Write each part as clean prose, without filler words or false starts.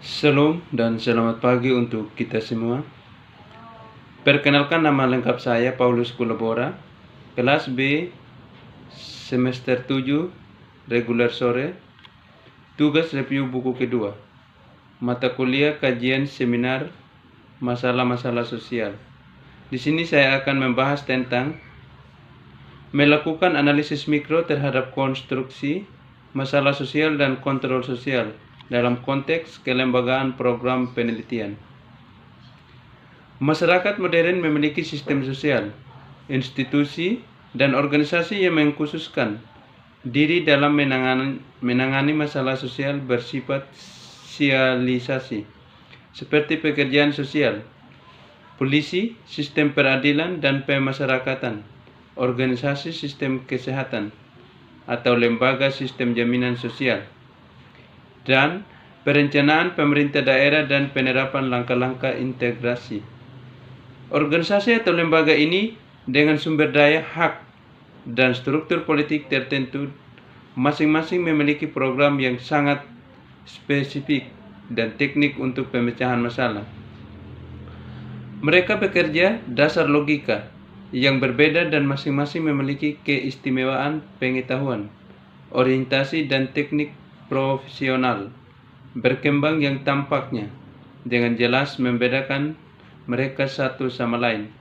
Shalom dan selamat pagi untuk kita semua. Perkenalkan, nama lengkap saya Paulus Kulabora, kelas B, semester 7, reguler sore, tugas review buku kedua, mata kuliah kajian seminar masalah-masalah sosial. Di sini saya akan membahas tentang melakukan analisis mikro terhadap konstruksi masalah sosial dan kontrol sosial dalam konteks kelembagaan program penelitian. Masyarakat modern memiliki sistem sosial, institusi, dan organisasi yang mengkhususkan diri dalam menangani masalah sosial bersifat sosialisasi, seperti pekerjaan sosial, polisi, sistem peradilan dan pemasyarakatan, organisasi sistem kesehatan, atau lembaga sistem jaminan sosial, dan perencanaan pemerintah daerah dan penerapan langkah-langkah integrasi. Organisasi atau lembaga ini dengan sumber daya, hak, dan struktur politik tertentu masing-masing memiliki program yang sangat spesifik dan teknik untuk pemecahan masalah. Mereka bekerja dasar logika yang berbeda dan masing-masing memiliki keistimewaan pengetahuan, orientasi, dan teknik profesional berkembang yang tampaknya dengan jelas membedakan mereka satu sama lain.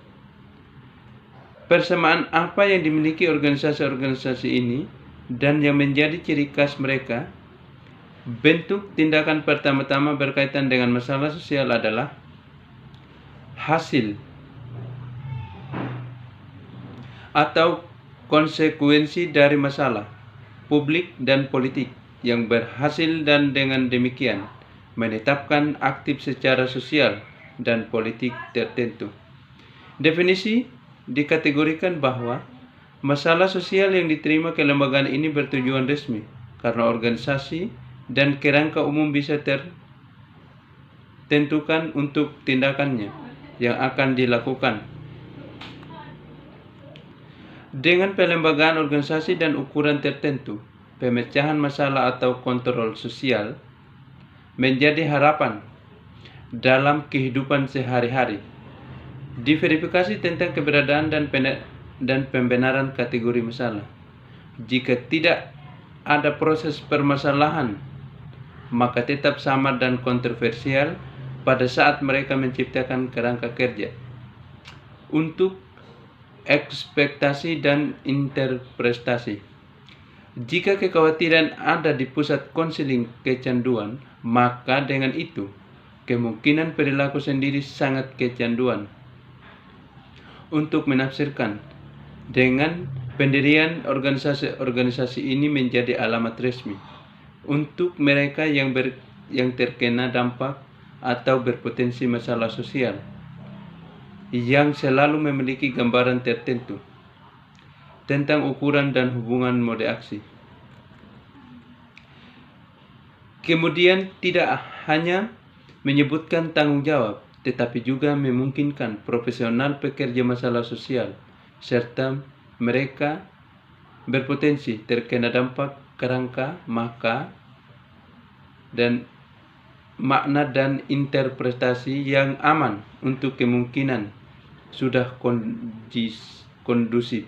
Persamaan apa yang dimiliki organisasi-organisasi ini dan yang menjadi ciri khas mereka? Bentuk tindakan pertama-tama berkaitan dengan masalah sosial adalah hasil atau konsekuensi dari masalah publik dan politik yang berhasil, dan dengan demikian menetapkan aktif secara sosial dan politik tertentu. Definisi dikategorikan bahwa masalah sosial yang diterima kelembagaan ini bertujuan resmi karena organisasi dan kerangka umum bisa tertentukan untuk tindakannya yang akan dilakukan. Dengan pelembagaan organisasi dan ukuran tertentu, pemecahan masalah atau kontrol sosial menjadi harapan dalam kehidupan sehari-hari. Diverifikasi tentang keberadaan dan pembenaran kategori masalah. Jika tidak ada proses permasalahan, maka tetap samar dan kontroversial pada saat mereka menciptakan kerangka kerja untuk ekspektasi dan interpretasi. Jika kekhawatiran ada di pusat konseling kecanduan, maka dengan itu kemungkinan perilaku sendiri sangat kecanduan untuk menafsirkan. Dengan pendirian organisasi ini menjadi alamat resmi untuk mereka yang terkena dampak atau berpotensi masalah sosial yang selalu memiliki gambaran tertentu tentang ukuran dan hubungan mode aksi. Kemudian tidak hanya menyebutkan tanggung jawab, tetapi juga memungkinkan profesional pekerja masalah sosial serta mereka berpotensi terkena dampak kerangka makna dan interpretasi yang aman untuk kemungkinan sudah kondusif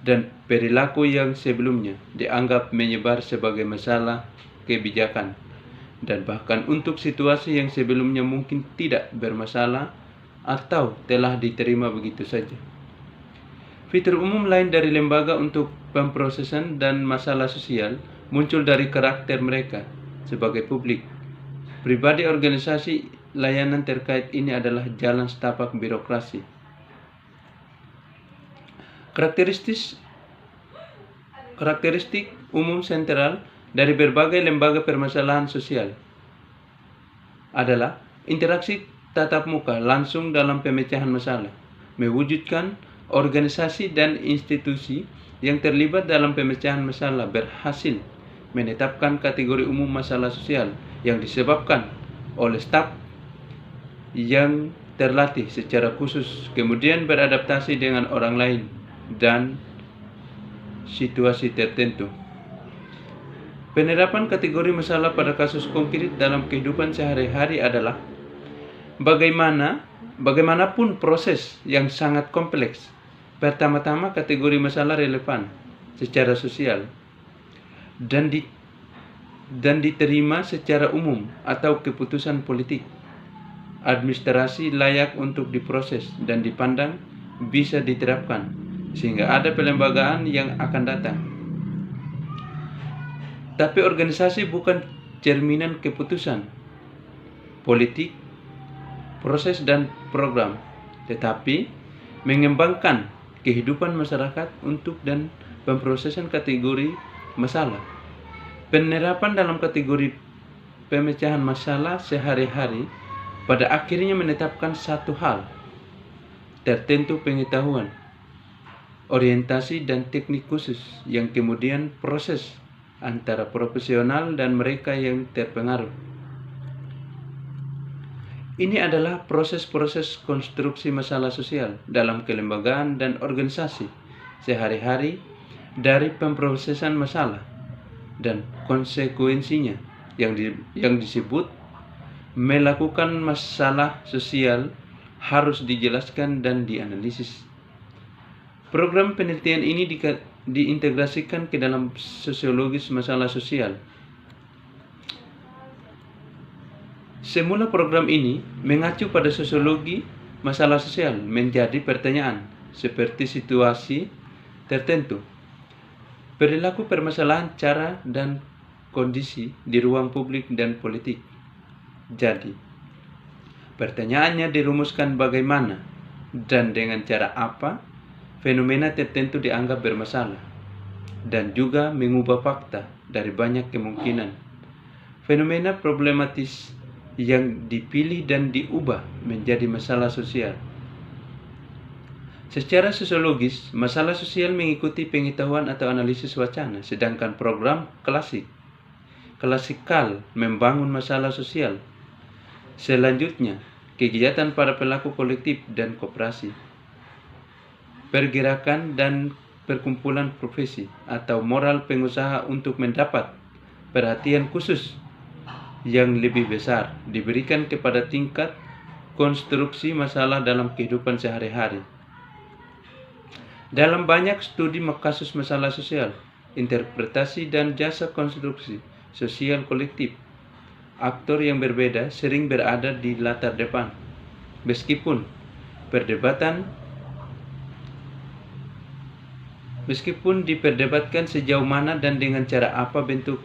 dan perilaku yang sebelumnya dianggap menyebar sebagai masalah kebijakan, dan bahkan untuk situasi yang sebelumnya mungkin tidak bermasalah atau telah diterima begitu saja. Fitur umum lain dari lembaga untuk pemrosesan dan masalah sosial muncul dari karakter mereka sebagai publik, pribadi, organisasi. Layanan terkait ini adalah jalan setapak birokrasi. Karakteristik umum sentral dari berbagai lembaga permasalahan sosial adalah interaksi tatap muka langsung dalam pemecahan masalah, mewujudkan organisasi dan institusi yang terlibat dalam pemecahan masalah berhasil menetapkan kategori umum masalah sosial yang disebabkan oleh staf yang terlatih secara khusus, kemudian beradaptasi dengan orang lain dan situasi tertentu. Penerapan kategori masalah pada kasus konkret dalam kehidupan sehari-hari adalah bagaimanapun proses yang sangat kompleks. Pertama-tama kategori masalah relevan secara sosial dan diterima secara umum atau keputusan politik, administrasi layak untuk diproses dan dipandang bisa diterapkan sehingga ada pelembagaan yang akan datang. Tapi organisasi bukan cerminan keputusan politik, proses dan program, tetapi mengembangkan kehidupan masyarakat untuk dan pemrosesan kategori masalah. Penerapan dalam kategori pemecahan masalah sehari-hari pada akhirnya menetapkan satu hal tertentu, pengetahuan, orientasi dan teknik khusus yang kemudian proses antara profesional dan mereka yang terpengaruh. Ini adalah proses-proses konstruksi masalah sosial dalam kelembagaan dan organisasi sehari-hari dari pemrosesan masalah dan konsekuensinya yang disebut melakukan masalah sosial harus dijelaskan dan dianalisis. Program penelitian ini diintegrasikan ke dalam sosiologis masalah sosial. Semula program ini mengacu pada sosiologi masalah sosial menjadi pertanyaan seperti situasi tertentu, perilaku permasalahan, cara dan kondisi di ruang publik dan politik. Jadi, pertanyaannya dirumuskan bagaimana dan dengan cara apa fenomena tertentu dianggap bermasalah, dan juga mengubah fakta dari banyak kemungkinan. Fenomena problematis yang dipilih dan diubah menjadi masalah sosial. Secara sosiologis, masalah sosial mengikuti pengetahuan atau analisis wacana, sedangkan program klasikal membangun masalah sosial. Selanjutnya, kegiatan para pelaku kolektif dan koperasi, pergerakan dan perkumpulan profesi atau moral pengusaha untuk mendapat perhatian khusus yang lebih besar diberikan kepada tingkat konstruksi masalah dalam kehidupan sehari-hari. Dalam banyak studi kasus masalah sosial, interpretasi dan jasa konstruksi sosial kolektif, aktor yang berbeda sering berada di latar depan. Meskipun diperdebatkan sejauh mana dan dengan cara apa bentuk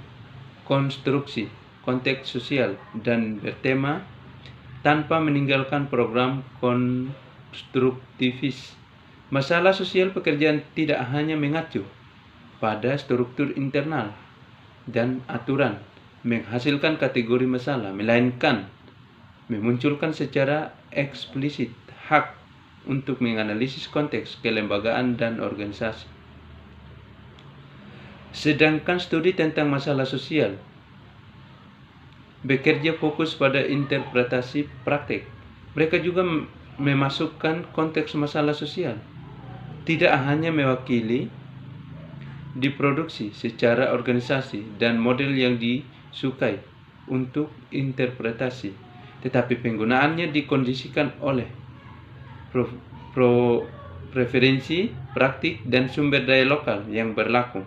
konstruksi konteks sosial dan bertema tanpa meninggalkan program konstruktivis. Masalah sosial pekerjaan tidak hanya mengacu pada struktur internal dan aturan menghasilkan kategori masalah, melainkan memunculkan secara eksplisit hak untuk menganalisis konteks kelembagaan dan organisasi. Sedangkan studi tentang masalah sosial bekerja fokus pada interpretasi praktik. Mereka juga memasukkan konteks masalah sosial, tidak hanya mewakili diproduksi secara organisasi dan model yang disukai untuk interpretasi, tetapi penggunaannya dikondisikan oleh preferensi, praktik, dan sumber daya lokal yang berlaku.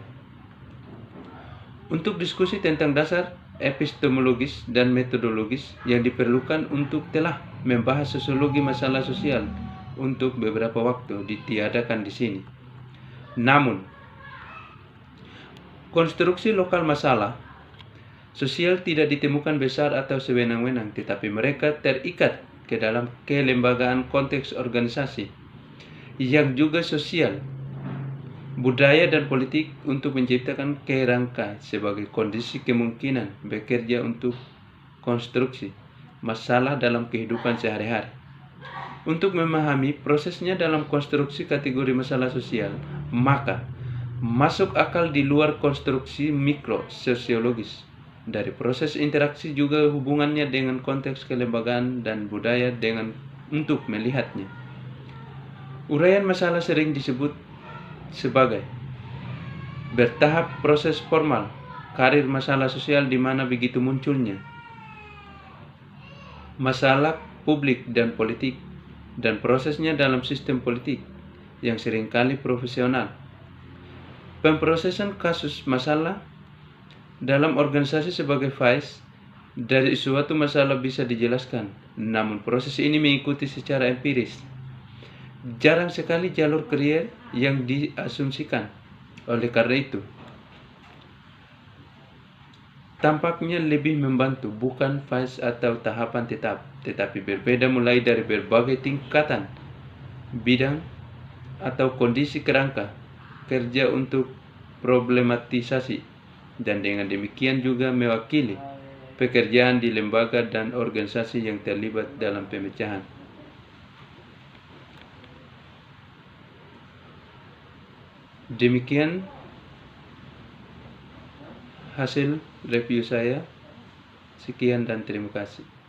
Untuk diskusi tentang dasar epistemologis dan metodologis yang diperlukan untuk telah membahas sosiologi masalah sosial untuk beberapa waktu ditiadakan di sini. Namun, konstruksi lokal masalah sosial tidak ditemukan besar atau sewenang-wenang, tetapi mereka terikat ke dalam kelembagaan konteks organisasi yang juga sosial, budaya dan politik untuk menciptakan kerangka sebagai kondisi kemungkinan bekerja untuk konstruksi masalah dalam kehidupan sehari-hari. Untuk memahami prosesnya dalam konstruksi kategori masalah sosial, maka masuk akal di luar konstruksi mikro sosiologis dari proses interaksi juga hubungannya dengan konteks kelembagaan dan budaya untuk melihatnya. Uraian masalah sering disebut sebagai bertahap proses formal karir masalah sosial di mana begitu munculnya masalah publik dan politik dan prosesnya dalam sistem politik yang seringkali profesional. Pemprosesan kasus masalah dalam organisasi sebagai vice dari suatu masalah bisa dijelaskan, namun proses ini mengikuti secara empiris. Jarang sekali jalur karier yang diasumsikan. Oleh karena itu, tampaknya lebih membantu bukan fase atau tahapan tetap, tetapi berbeda mulai dari berbagai tingkatan, bidang, atau kondisi kerangka kerja untuk problematisasi, dan dengan demikian juga mewakili pekerjaan di lembaga dan organisasi yang terlibat dalam pemecahan. Demikian hasil review saya. Sekian dan terima kasih.